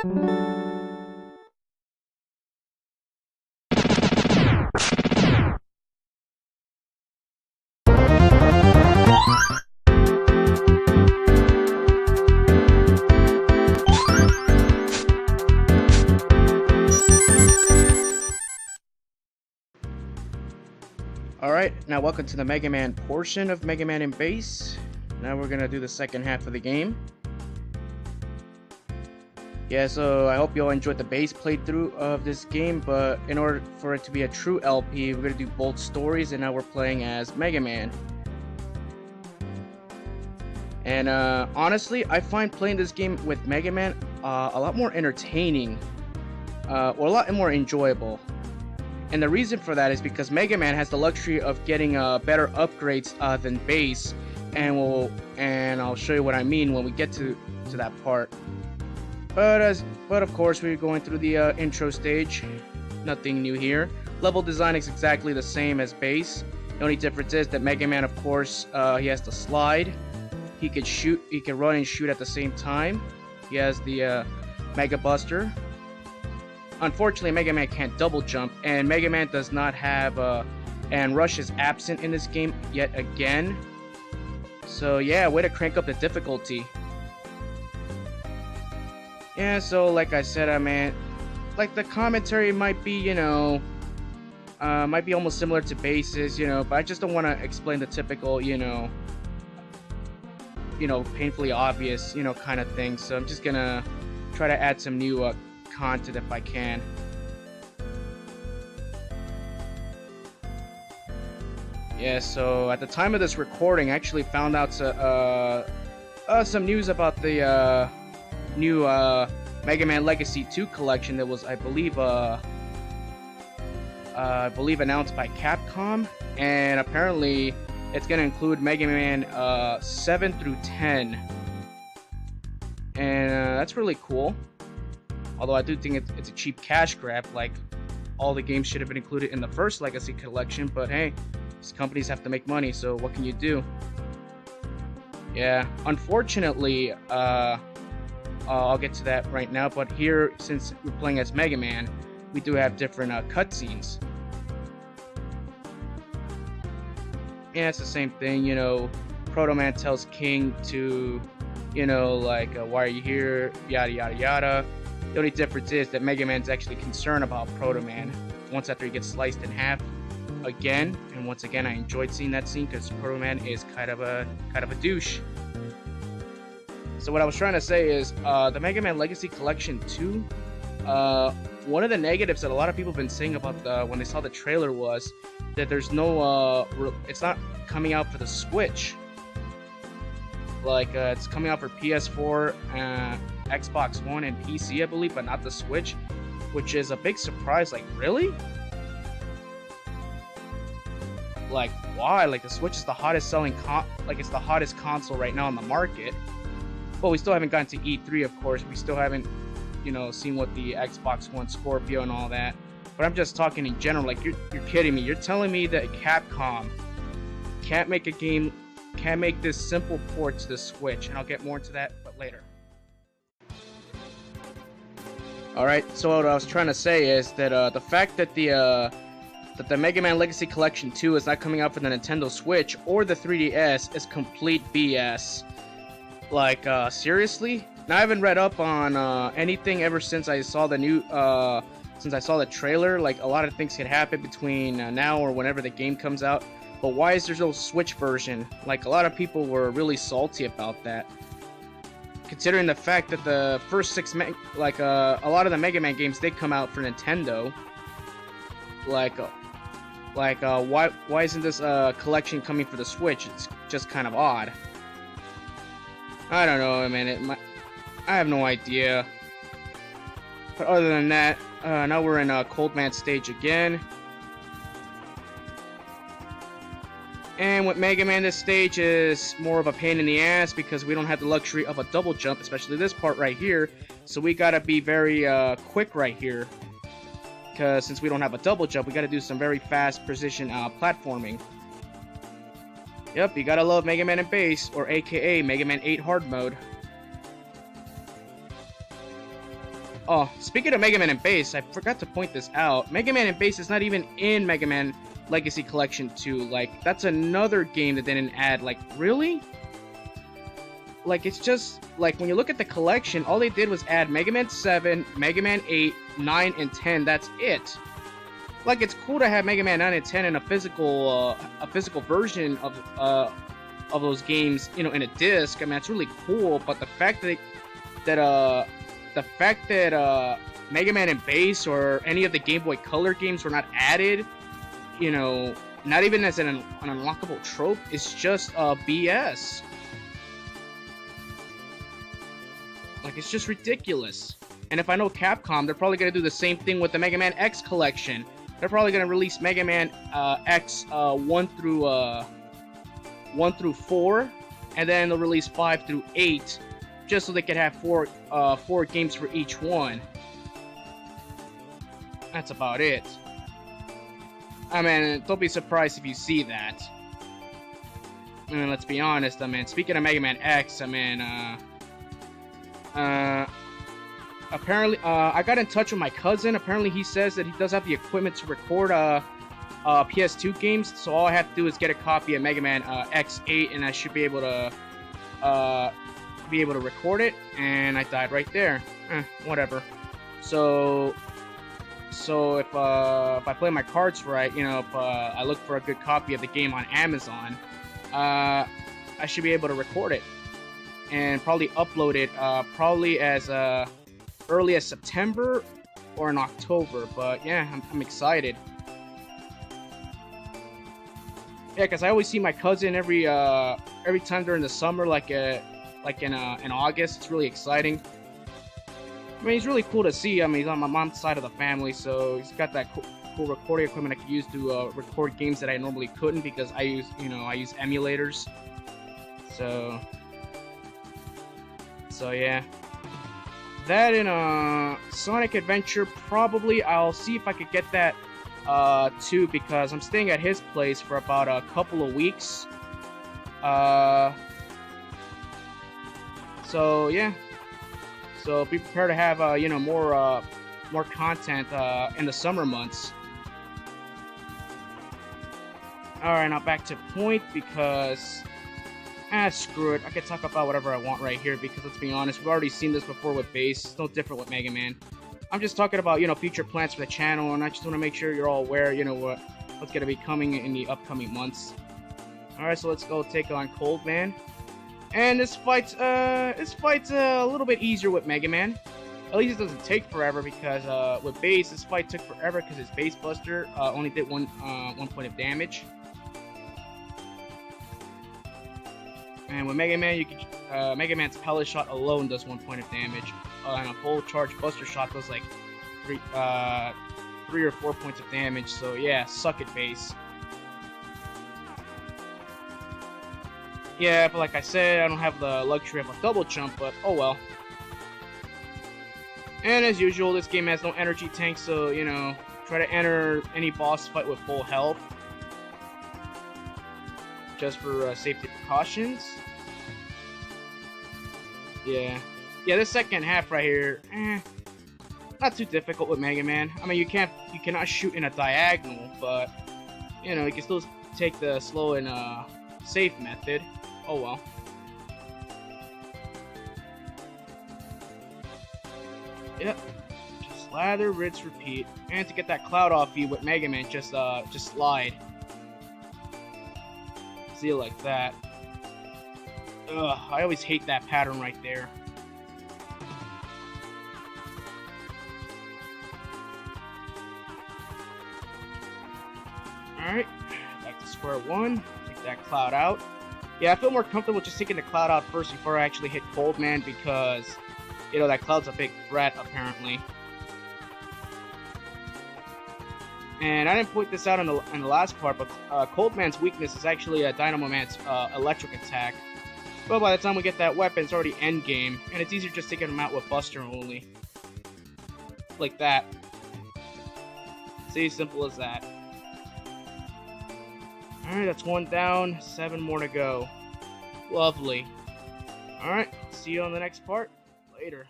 Alright, now welcome to the Mega Man portion of Mega Man in Base. Now we're gonna do the second half of the game. Yeah, so I hope you all enjoyed the base playthrough of this game, but in order for it to be a true LP, we're gonna do both stories, and now we're playing as Mega Man. And honestly, I find playing this game with Mega Man a lot more entertaining, or a lot more enjoyable. And the reason for that is because Mega Man has the luxury of getting better upgrades than Base, and I'll show you what I mean when we get to that part. But of course, we're going through the intro stage. Nothing new here. Level design is exactly the same as Base. The only difference is that Mega Man, of course, he has to slide. He can shoot. He can run and shoot at the same time. He has the Mega Buster. Unfortunately, Mega Man can't double jump, and Mega Man does not have and Rush is absent in this game yet again. So yeah, way to crank up the difficulty. Yeah, so like I said, man, like the commentary might be, might be almost similar to Base's, but I just don't want to explain the typical, painfully obvious, kind of thing. So I'm just gonna try to add some new content if I can. Yeah, so at the time of this recording, I actually found out some news about the new Mega Man Legacy 2 collection that was, I believe announced by Capcom, and apparently it's going to include Mega Man 7 through 10, and that's really cool. Although I do think it's a cheap cash grab, like all the games should have been included in the first Legacy collection, but hey, these companies have to make money, so what can you do? Yeah, unfortunately, I'll get to that right now, but here, since we're playing as Mega Man, we do have different cutscenes. Yeah, it's the same thing, Proto Man tells King to, why are you here, yada yada yada. The only difference is that Mega Man's actually concerned about Proto Man once after he gets sliced in half again, and once again I enjoyed seeing that scene because Proto Man is kind of a douche. So what I was trying to say is the Mega Man Legacy Collection 2, one of the negatives that a lot of people have been saying about when they saw the trailer was that there's no it's not coming out for the Switch. Like it's coming out for PS4, Xbox One, and PC, I believe, but not the Switch, which is a big surprise. Like, really? Like, why? Like, the Switch is the hottest selling it's the hottest console right now on the market. Well, we still haven't gotten to E3, of course. We still haven't, seen what the Xbox One Scorpio and all that. But I'm just talking in general. Like, you're kidding me. You're telling me that Capcom can't make a game, can't make this simple port to the Switch, and I'll get more into that, but later. Alright, so what I was trying to say is that the fact that the Mega Man Legacy Collection 2 is not coming out for the Nintendo Switch or the 3DS is complete BS. Like, seriously? Now, I haven't read up on anything ever since I saw the trailer. Like, a lot of things could happen between now or whenever the game comes out. But why is there no Switch version? Like, a lot of people were really salty about that. Considering the fact that the first 6, a lot of the Mega Man games, they come out for Nintendo. Why isn't this collection coming for the Switch? It's just kind of odd. I don't know, man. I have no idea. But other than that, now we're in Cold Man stage again. And with Mega Man, this stage is more of a pain in the ass because we don't have the luxury of a double jump, especially this part right here. So we gotta be very quick right here. Because since we don't have a double jump, we gotta do some very fast precision platforming. Yep, you gotta love Mega Man in Base, or aka Mega Man 8 Hard Mode. Oh, speaking of Mega Man and Base, I forgot to point this out. Mega Man and Base is not even in Mega Man Legacy Collection 2. Like, that's another game that they didn't add. Like, really? Like, it's just, like, when you look at the collection, all they did was add Mega Man 7, Mega Man 8, 9, and 10. That's it. Like, it's cool to have Mega Man 9 and 10 in a physical version of those games, you know, in a disc. I mean, that's really cool. But the fact that Mega Man and Base or any of the Game Boy Color games were not added, you know, not even as an unlockable trope, is just BS. Like, it's just ridiculous. And if I know Capcom, they're probably going to do the same thing with the Mega Man X collection. They're probably going to release Mega Man X 1 through 4, and then they'll release 5 through 8, just so they could have four games for each one. That's about it. I mean, don't be surprised if you see that. I mean, let's be honest. I mean, speaking of Mega Man X, I mean, apparently, I got in touch with my cousin. Apparently, he says that he does have the equipment to record PS2 games. So all I have to do is get a copy of Mega Man X8, and I should be able to record it. And I died right there. Whatever. So if I play my cards right, you know, if I look for a good copy of the game on Amazon, I should be able to record it and probably upload it probably as early as September or in October. But yeah, I'm excited. Yeah, because I always see my cousin every time during the summer, like in August. It's really exciting. I mean, he's really cool to see. I mean, he's on my mom's side of the family, so he's got that cool recording equipment I could use to record games that I normally couldn't, because I use emulators. So yeah. That and Sonic Adventure, probably I'll see if I could get that too, because I'm staying at his place for about a couple of weeks. So yeah. So be prepared to have more content in the summer months. Alright, now back to point, because screw it. I can talk about whatever I want right here, because let's be honest, we've already seen this before with Base. It's no different with Mega Man. I'm just talking about, future plans for the channel, and I just want to make sure you're all aware, what's going to be coming in the upcoming months. Alright, so let's go take on Cold Man. And this fight's a little bit easier with Mega Man. At least it doesn't take forever, because with Base, this fight took forever because his Base Buster only did one point of damage. And with Mega Man, Mega Man's Pellet Shot alone does 1 point of damage, and a full charge Buster Shot does like 3 or 4 points of damage. So yeah, suck it, Base. Yeah, but like I said, I don't have the luxury of a double jump, but oh well. And as usual, this game has no energy tank, so try to enter any boss fight with full health, just for safety precautions. Yeah, this second half right here, not too difficult with Mega Man. I mean, you cannot shoot in a diagonal, but you can still take the slow and safe method. Oh well. Yep. Just lather, rinse, repeat. And to get that cloud off you with Mega Man, just slide. See it like that. Ugh, I always hate that pattern right there. Alright, back to square one. Take that cloud out. Yeah, I feel more comfortable just taking the cloud out first before I actually hit Cold Man, because, that cloud's a big threat, apparently. And I didn't point this out in the last part, but Cold Man's weakness is actually Dynamo Man's electric attack. But by the time we get that weapon, it's already endgame, and it's easier just taking him out with Buster only. Like that. See, simple as that. Alright, that's 1 down, 7 more to go. Lovely. Alright, see you on the next part. Later.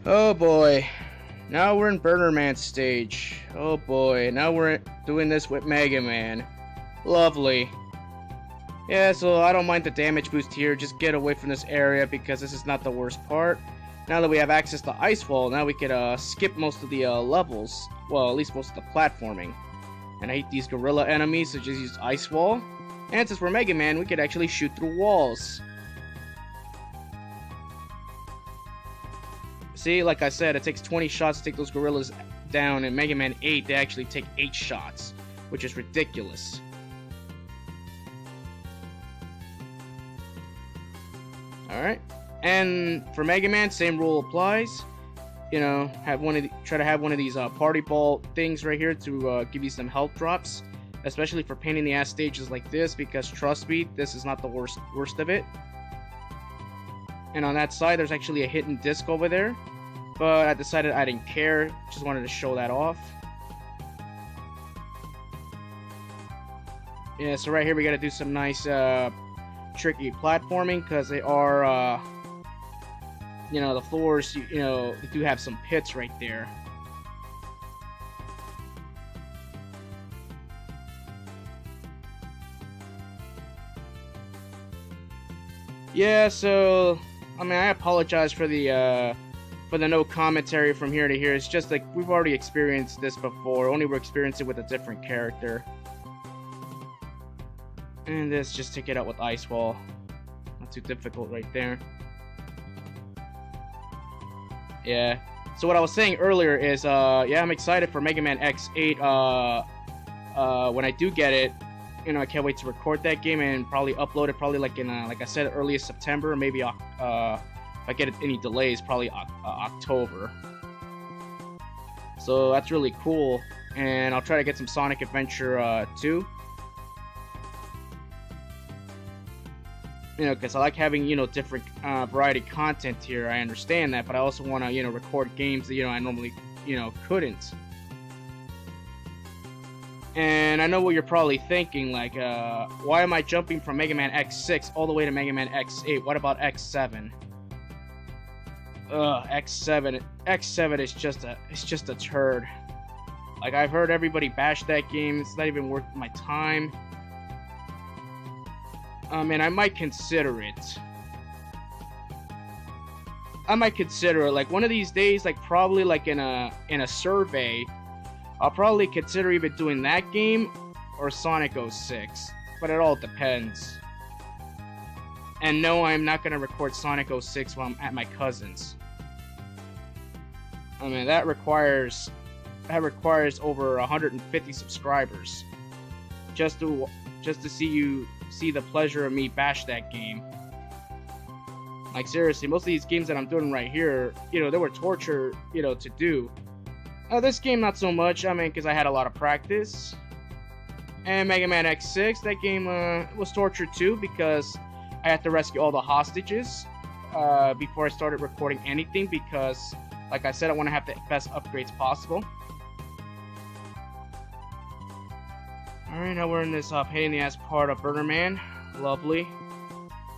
Oh boy. Now we're in Burner Man stage. Oh boy. Now we're doing this with Mega Man. Lovely. Yeah, so I don't mind the damage boost here. Just get away from this area because this is not the worst part. Now that we have access to Ice Wall, now we could skip most of the levels. Well, at least most of the platforming. And I hate these gorilla enemies, so just use Ice Wall. And since we're Mega Man, we could actually shoot through walls. See, like I said, it takes 20 shots to take those gorillas down. In Mega Man 8, they actually take 8 shots, which is ridiculous. Alright. And for Mega Man, same rule applies. You know, try to have one of these party ball things right here to give you some health drops, especially for pain in the ass stages like this. Because trust me, this is not the worst of it. And on that side, there's actually a hidden disc over there, but I decided I didn't care. Just wanted to show that off. Yeah, so right here we got to do some nice tricky platforming because they are. You know, the floors, you know, they do have some pits right there. Yeah, so, I mean, I apologize for the no commentary from here to here. It's just like, we've already experienced this before, only we're experiencing it with a different character. And let's just take it out with Ice Wall. Not too difficult right there. Yeah. So what I was saying earlier is, yeah, I'm excited for Mega Man X8. When I do get it, you know, I can't wait to record that game and probably upload it. Probably like in, like I said, earliest September, maybe if I get any delays, probably October. So that's really cool, and I'll try to get some Sonic Adventure 2. You know, because I like having, you know, different variety content here. I understand that, but I also want to, you know, record games that, you know, I normally, you know, couldn't. And I know what you're probably thinking, like, why am I jumping from Mega Man X6 all the way to Mega Man X8? What about X7? X7 is just a turd. Like, I've heard everybody bash that game. It's not even worth my time. And I might consider it. Like one of these days, like probably like in a survey, I'll probably consider either doing that game or Sonic 06. But it all depends. And no, I'm not gonna record Sonic 06 while I'm at my cousin's. I mean, that requires over 150 subscribers just to see the pleasure of me bash that game. Like, seriously, most of these games that I'm doing right here, you know, they were torture, you know, to do. This game, not so much, I mean, because I had a lot of practice. And Mega Man X6, that game was torture too, because I had to rescue all the hostages before I started recording anything, because, like I said, I want to have the best upgrades possible. Alright, now we're in this pain in the ass part of Burner Man. Lovely.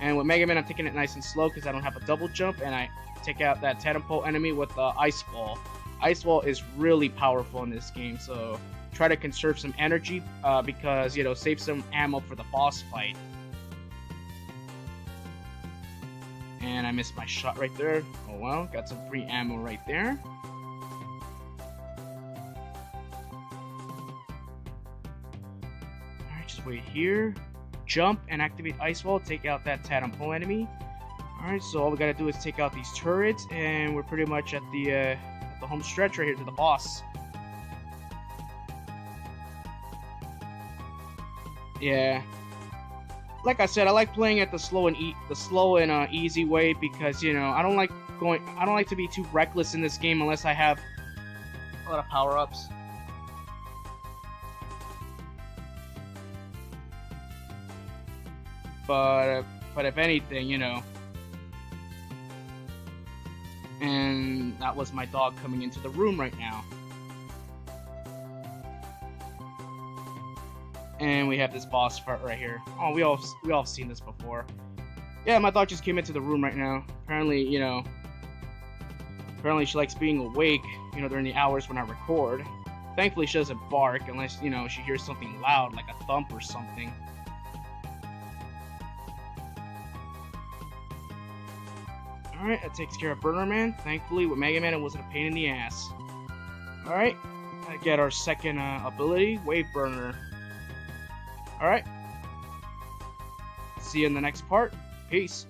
And with Mega Man, I'm taking it nice and slow because I don't have a double jump, and I take out that tadpole enemy with Ice Wall. Ice Wall is really powerful in this game, so try to conserve some energy because, you know, save some ammo for the boss fight. And I missed my shot right there. Oh well, got some free ammo right there. Just wait here, jump and activate Ice Wall, take out that tadpole enemy. Alright, so all we gotta do is take out these turrets, and we're pretty much at the home stretch right here to the boss. Yeah, like I said, I like playing at the slow and easy way because, you know, I don't like to be too reckless in this game unless I have a lot of power-ups. But if anything, you know. And that was my dog coming into the room right now. And we have this boss fight right here. Oh, we all have seen this before. Yeah, my dog just came into the room right now. Apparently, you know, Apparently she likes being awake, during the hours when I record. Thankfully she doesn't bark unless, she hears something loud like a thump or something. Alright, that takes care of Burner Man. Thankfully with Mega Man it wasn't a pain in the ass. Alright, I get our second ability, Wave Burner. Alright. See you in the next part. Peace.